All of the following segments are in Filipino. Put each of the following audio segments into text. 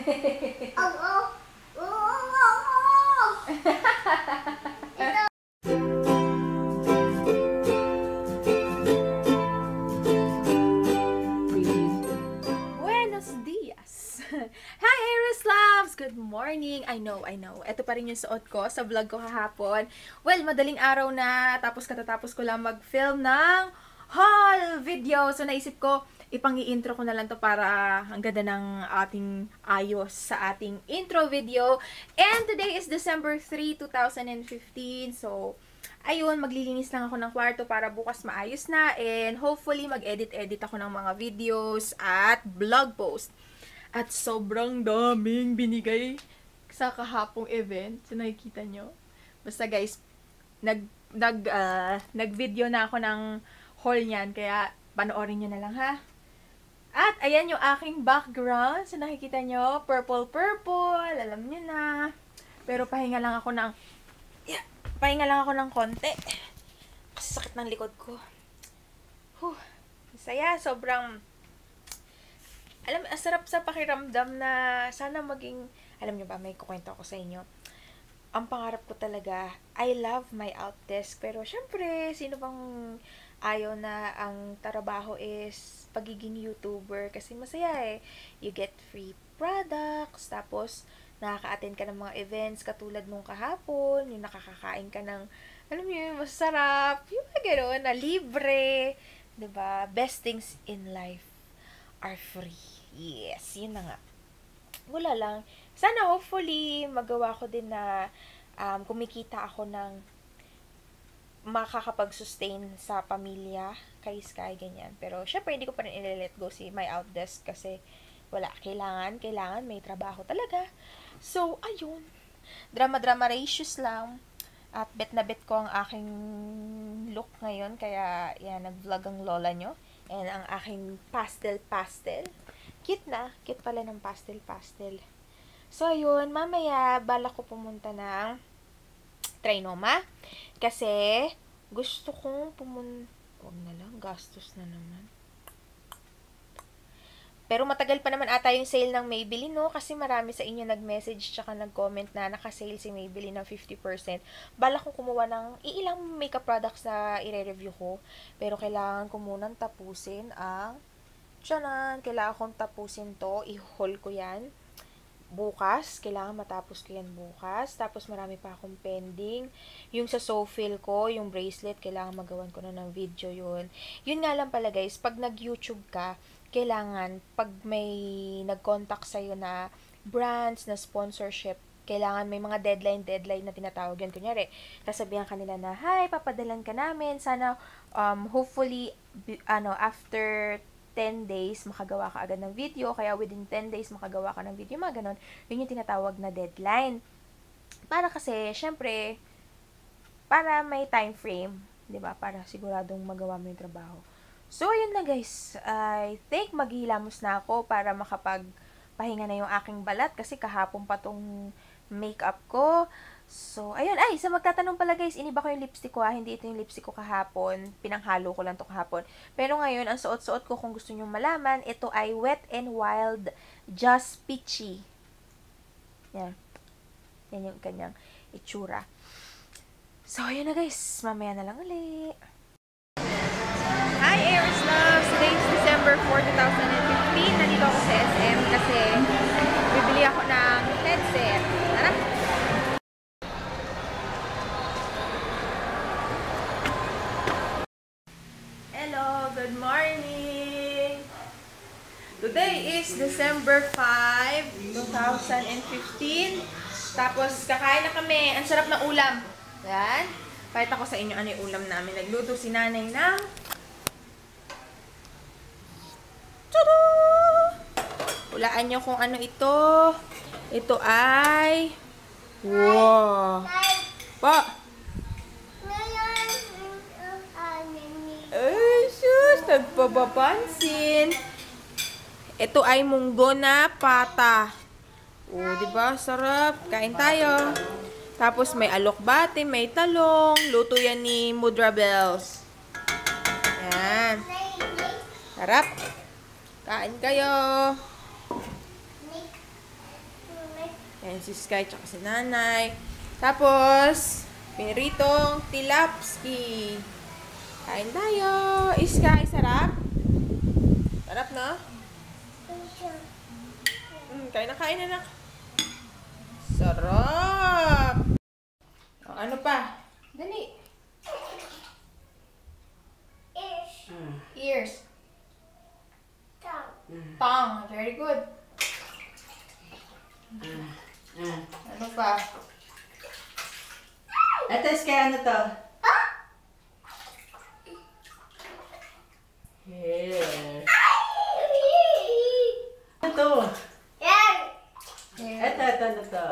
Buenos dias! Hi, Aries Loves! Good morning! I know. Ito pa rin yung suot ko sa vlog ko kahapon. Well, madaling araw na, tapos katatapos ko lang mag-film ng haul video. So, naisip ko, ipang-i-intro ko na lang to para ang ganda ng ating ayos sa ating intro video. And today is December 3, 2015. So, ayun, maglilinis lang ako ng kwarto para bukas maayos na. And hopefully, mag-edit-edit ako ng mga videos at vlog post. At sobrang daming binigay sa kahapong event. So, nakikita nyo. Basta guys, nag-video na ako ng haul niyan. Kaya, panoorin nyo na lang ha. At, ayan yung aking background. So, nakikita nyo, purple. Alam nyo na. Pero, pahinga lang ako ng konti. Kasi sakit ng likod ko. Saya. Sobrang, sarap sa pakiramdam na sana maging, alam nyo ba, may kukwento ako sa inyo. Ang pangarap ko talaga, I love my outdesk. Pero, syempre, sino bang ayaw na ang trabaho is pagiging YouTuber kasi masaya eh. You get free products, tapos nakaka-attend ka ng mga events katulad nung kahapon, yung nakakakain ka ng, alam mo yun, masarap, yung mga gano'n, na libre, diba? Best things in life are free. Yes, yun na nga. Wala lang. Sana hopefully magawa ko din na kumikita ako ng makakapag-sustain sa pamilya, kay Sky, ganyan. Pero, syempre, hindi ko pa rin i-let go si my outdesk kasi wala. Kailangan, may trabaho talaga. So, ayun. Drama ratios lang. At bet na bet ko ang aking look ngayon. Kaya, yan, nag-vlog ang lola nyo. And ang aking pastel. Cute na. Cute pala ng pastel. So, ayun. Mamaya, balak ko pumunta ng Trinoma. Kasi, gusto kong huwag na lang, gastos na naman. Pero matagal pa naman ata yung sale ng Maybelline, no? Kasi marami sa inyo nag-message tsaka nag-comment na naka-sale si Maybelline ng 50%. Balak kong kumuha ng ilang makeup products na i-review ko. Pero kailangan ko munang tapusin ang kailangan kong tapusin to. I-haul ko yan bukas. Kailangan matapos ko yan bukas. Tapos marami pa akong pending. Yung sa Sofil ko, yung bracelet, kailangan magawan ko na ng video yun. Yun nga lang pala guys, pag nag-YouTube ka, kailangan, pag may nag-contact sa'yo na brands, na sponsorship, kailangan may mga deadline na tinatawag yun. Kunyari, sasabihan kanila na, hi, papadalan ka namin. Sana, hopefully, after 10 days, makagawa ka agad ng video. Kaya within 10 days, makagawa ka ng video. Mga ganon. Yun yung tinatawag na deadline. Para kasi, syempre, para may time frame. 'Di ba? Para siguradong magawa mo yung trabaho. So, yun na guys. I think maghihilamos na ako para makapagpahinga na yung aking balat. Kasi kahapon pa tong makeup ko. So, ayun. Ay, sa magtatanong pala guys, iniba ko yung lipstick ko ha. Hindi ito yung lipstick ko kahapon. Pinanghalo ko lang to kahapon. Pero ngayon, ang suot-suot ko kung gusto nyo malaman, ito ay Wet n Wild Just Peachy. Yan. Yan yung kanyang itsura. So, ayun na guys. Mamaya na lang ulit. Hi, Aries Loves! Today is December 4, 2015. Nandito ako sa SM kasi bibili ako ng headset. Tara! Good morning! Today is December 5, 2015. Tapos, kakain na kami. Ang sarap ng ulam. Yan. Pakita ko sa inyo ano yung ulam namin. Nagluto si nanay ng tada! Hulaan nyo kung ano ito. Ito ay wow! Pa! Ay, sus! Nagpapapansin. Ito ay munggo na pata. Oh, diba? Sarap. Kain tayo. Tapos may alokbate, may talong. Luto yan ni Mudra Bells. Yan. Sarap. Kain kayo. Ayan, si Sky tsaka si Nanay. Tapos, piniritong tilapski. Kain tayo. Sky, sarap? Sarap, no? Kain na, anak. Sarap! O, ano pa? Dali. Ears. Tongue. Very good. Ano pa? Ito, kaya ano to? Hair. Ano to? Ito, ano to?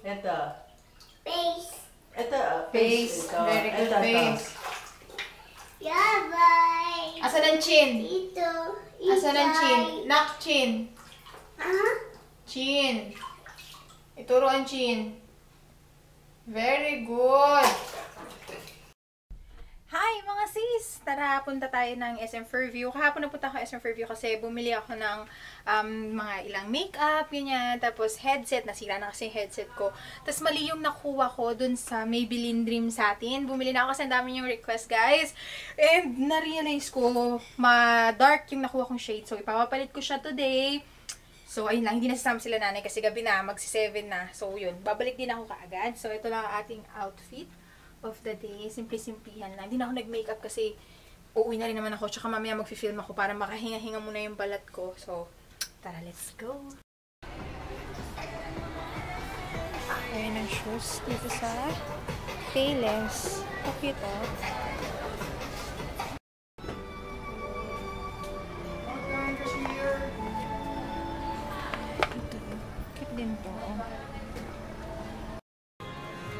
Ito. Face. Ito, Face. Ito. Very good Ito, face. Yeah, bye. Asan ang chin? Ito. Asan ang chin? Knock chin. Chin. Ituro ang chin. Very good. Hi mga sis! Tara, punta tayo ng SM Fairview. Kahapon napunta ako SM Fairview kasi bumili ako ng mga ilang makeup, ganyan. Tapos headset, nasira na kasi yung headset ko. Tapos mali yung nakuha ko dun sa Maybelline Dream Satin. Bumili na ako kasi ang dami yung request, guys. And na-realize ko, ma-dark yung nakuha kong shade. So, ipapapalit ko siya today. So, ayun lang. Hindi nasasama sila nanay kasi gabi na, magsi-7 na. So, yun. Babalik din ako kaagad. So, ito lang ang ating outfit of the day. Simple-simplihan lang. Hindi na ako nag-makeup kasi uuwi na rin naman ako. Tsaka mamaya mag-film ako para makahinga-hinga muna yung balat ko. So, tara, let's go! Ayan ang shoes dito sa Payless. How cute, oh. Ito. Cute din to, oh.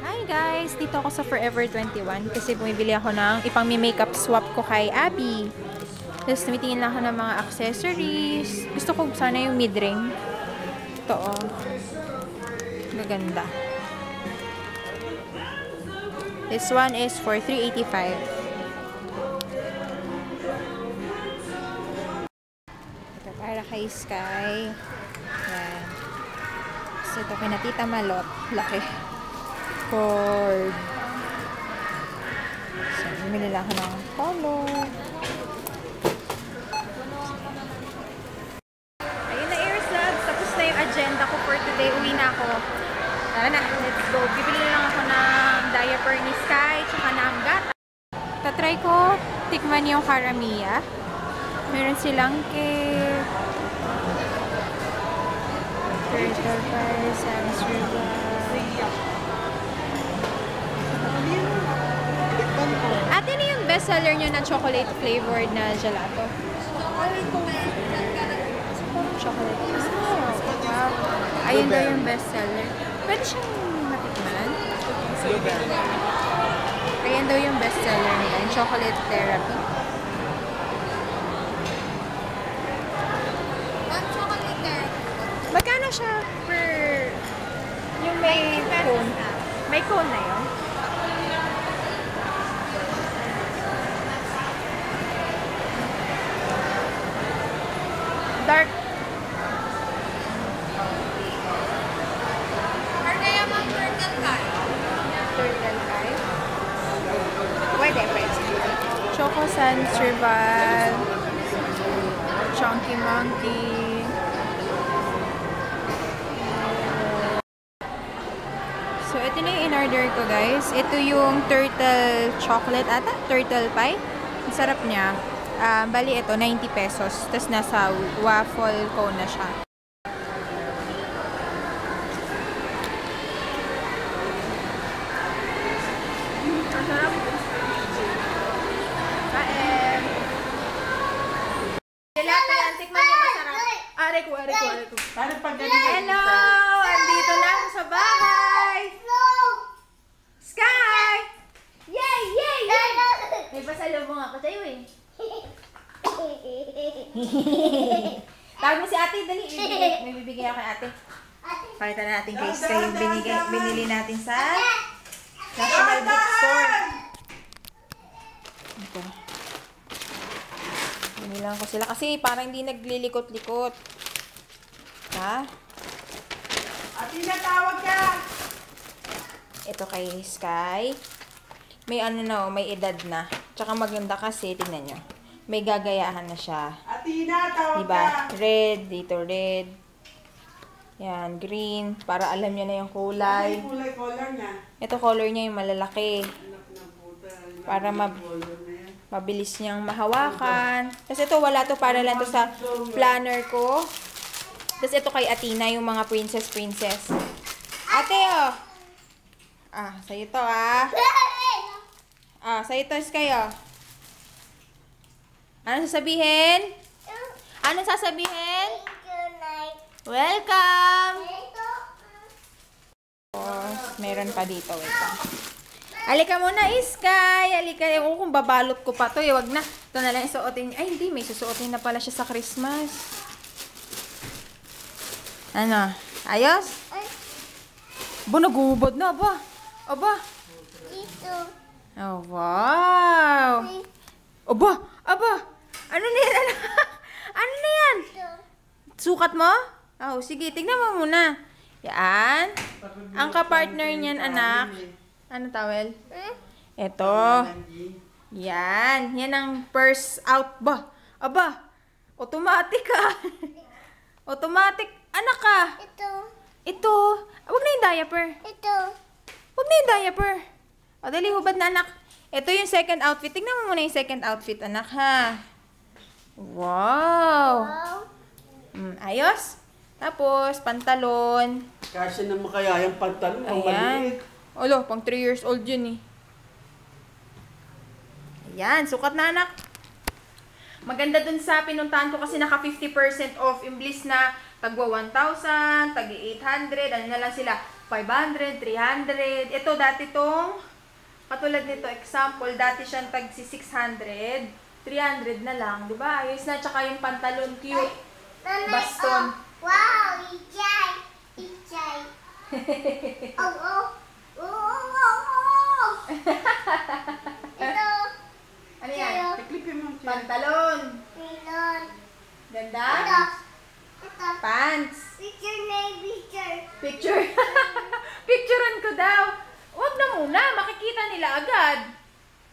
Hi guys! Dito ako sa Forever 21 kasi bumibili ako ng ipang-makeup swap ko kay Abby. Tapos tumitingin lang ako ng mga accessories. Gusto ko sana yung mid-ring. Ito oh. Maganda. This one is for $385. Ito para kay Sky. Yan. So ito kay Tita Malot. Laki. Cord. So, bumili lang ako ng color. Ayun na, Airslads. Tapos na yung agenda ko for today. Uwi na ako. Tara na, let's go. Bibili lang ako ng diaper ni Sky, tsaka ng gata. Tatry ko tikman yung Haramiya. Meron silang cake. Turtle pie, Samsung. Ate, ano yung bestseller nyo na chocolate flavored na gelato? Chocolate. Wow. Ayun daw yung bestseller. Pwede siyang matikman? Ayun daw yung bestseller nila. Yung chocolate therapy. Chocolate therapy. Magkano siya per... Yung may cone? May cone na yun? Dark. Or kaya mga turtle pie? Turtle pie? Pwede, pwede. Choco Sans Rival. Chunky Monkey. So, ito na yung in-order ko, guys. Ito yung turtle chocolate ata. Turtle pie. Ang sarap niya. Bali ito, 90 pesos. Tapos nasa waffle cone na siya. Ang sarap. Kain. Gelato yan. Tikman niyo masarap. Aray ko. Paano pag ganito? Hello! Andito na ako sa bahay. Sky! Yay! May pasalubong ako sa'yo eh. Tawag mo si ate, dali. May bibigay ako kay ate. Palitan natin guys kayo yung binili natin sa National Bookstore. Ito. Binilang ko sila kasi parang hindi naglilikot-likot. Ha? Ate, Tinatawag ka! Ito kay Sky. May ano na, may edad na. Tsaka maganda kasi, tingnan nyo. May gagayahan na siya. Atina, tawag Diba? ka! Red, dito red. Yan, green. Para alam niya na yung Ay, kulay. kulay color niya. Ito color niya yung malalaki. Anak ng puta. Para color na yan. mabilis niyang mahawakan. Tapos ito, wala to, para lang to sa planner ko. Tapos ito kay Atina, yung mga princess. Ate, oh. Sa'yo to, sa'yo to, Sky, oh. Ano sasabihin? Ano sasabihin? Welcome! Meron pa dito, wait lang. Halika muna, Sky. Halika. Ewan ko kung babalot ko pa to. Wag na. Ito na lang isuotin. Ay, hindi. May susuotin na pala siya sa Christmas. Ano? Ayos? Nagubod na, aba. Oh, wow. Aba. Ano na yan? Ano na yan? Sukat mo? Oh, sige. Tignan mo muna. Yan. Ang kapartner niyan, anak. Ano towel? Ito. Yan. Yan ang purse out ba? Aba. Automatic Automatic. Anak ka. Ito. Huwag na yung diaper. Huwag na yung diaper. O, dali, hubad na, anak. Ito yung second outfit. Tingnan mo muna yung second outfit, anak, ha? Wow. Ayos? Tapos, pantalon. Kasi naman kaya yung pantalon. Ang maliit. Olo, pang 3 years old yun eh. Ayan, sukat na, anak. Maganda dun sa pinuntahan ko kasi naka 50% off. Imblis na tagwa 1,000, tagi 800, ano na lang sila, 500, 300. Ito, dati tong, katulad nito, example, dati siyang tag si 600, 300 na lang, di ba? Ayos na, tsaka yung pantalon, cute. Baston. Wow, ichay. Ito. Ano yan? Tiklipin mo. Pantalon. Pilon. Ganda? Ito. Pants. Picture. Picture. Picturean ko daw. Huwag na muna. Makikita nila agad.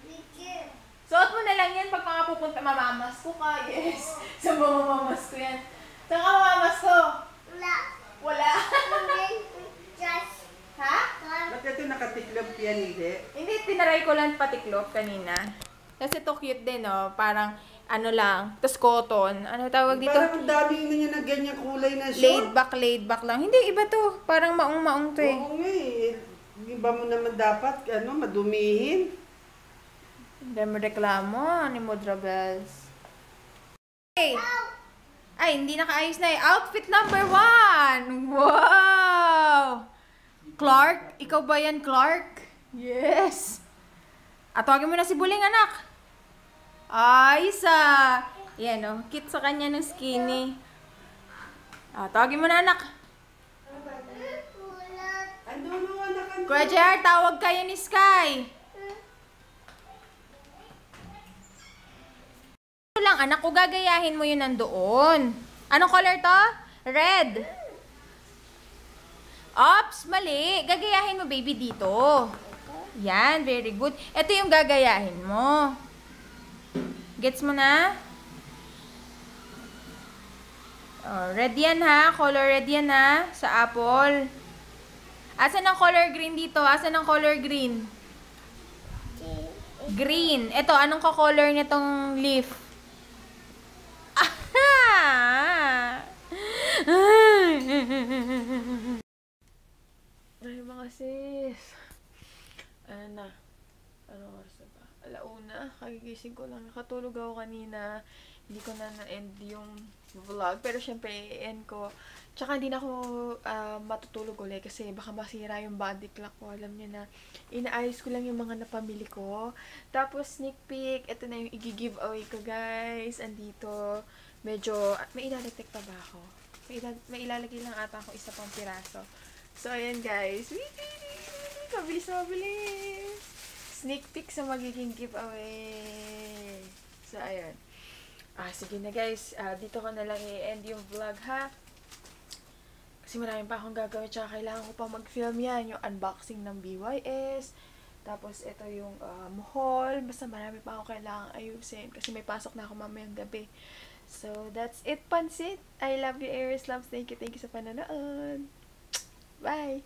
Picture. Suot mo na lang yan pag mga pupunta. Mamamas ko ka. Yes. Sa mamamas ko yan. Saan ka mamamas ko? Wala. Just. Ha? Ba't ito nakatiklop yan, hindi? Hindi. Tinaray ko lang patiklop kanina. Kasi ito cute din, oh. Parang, ano lang. Tapos cotton. Ano tawag dito? Parang dami na niya na ganyan kulay na Laid short. back lang. Hindi, iba to. Parang maong-maong to eh. Oo nga eh. Di ba mo naman dapat, madumihin? Hindi mo reklamo ni Mudra Bells. Hey! Ay, hindi nakaayos na eh. Outfit number 1! Wow! Clark? Ikaw ba yan, Clark? Yes! At tawagin mo na si Buling, anak. Ayos ah! Yan oh, cute sa kanya ng skinny. Tawagin mo na, anak. Kuya JR, tawag kayo ni Sky. Ito lang, anak ko, gagayahin mo yun nandoon. Anong color to? Red. Ops, mali. Gagayahin mo, baby, dito. Yan, very good. Ito yung gagayahin mo. Gets mo na? Red yan ha. Color red yan ha. Sa apple. Asan ang color green dito? Asan ang color green? Green. Ito, anong ka-color nitong leaf? Ay, mga sis. Ano na? Ano oras na ba? Alauna. Kagigising ko lang. Nakatulog ako kanina. Hindi ko na na-end yung vlog. Pero syempre, i-end ko. Tsaka hindi na ako matutulog ulit kasi baka masira yung body clock ko. Alam niyo na, inaayos ko lang yung mga napamili ko. Tapos, sneak peek. Ito na yung i-giveaway ko, guys. Andito. Medyo, may ilalagay pa ba ako? May ilalagay lang ata ako isa pang piraso. So, ayan, guys. Mabilis. Sneak peek sa magiging giveaway. So, ayan. Sige na, guys. Dito ko na lang i-end yung vlog, ha? Kasi marami pa akong gagawin, tsaka kailangan ko pa mag-film yan, yung unboxing ng BYS, tapos ito yung haul, basta marami pa akong kailangan ayusin, kasi may pasok na ako mamayang gabi. So, that's it, Pansit. I love you, Aries Loves. Thank you sa panonood. Bye!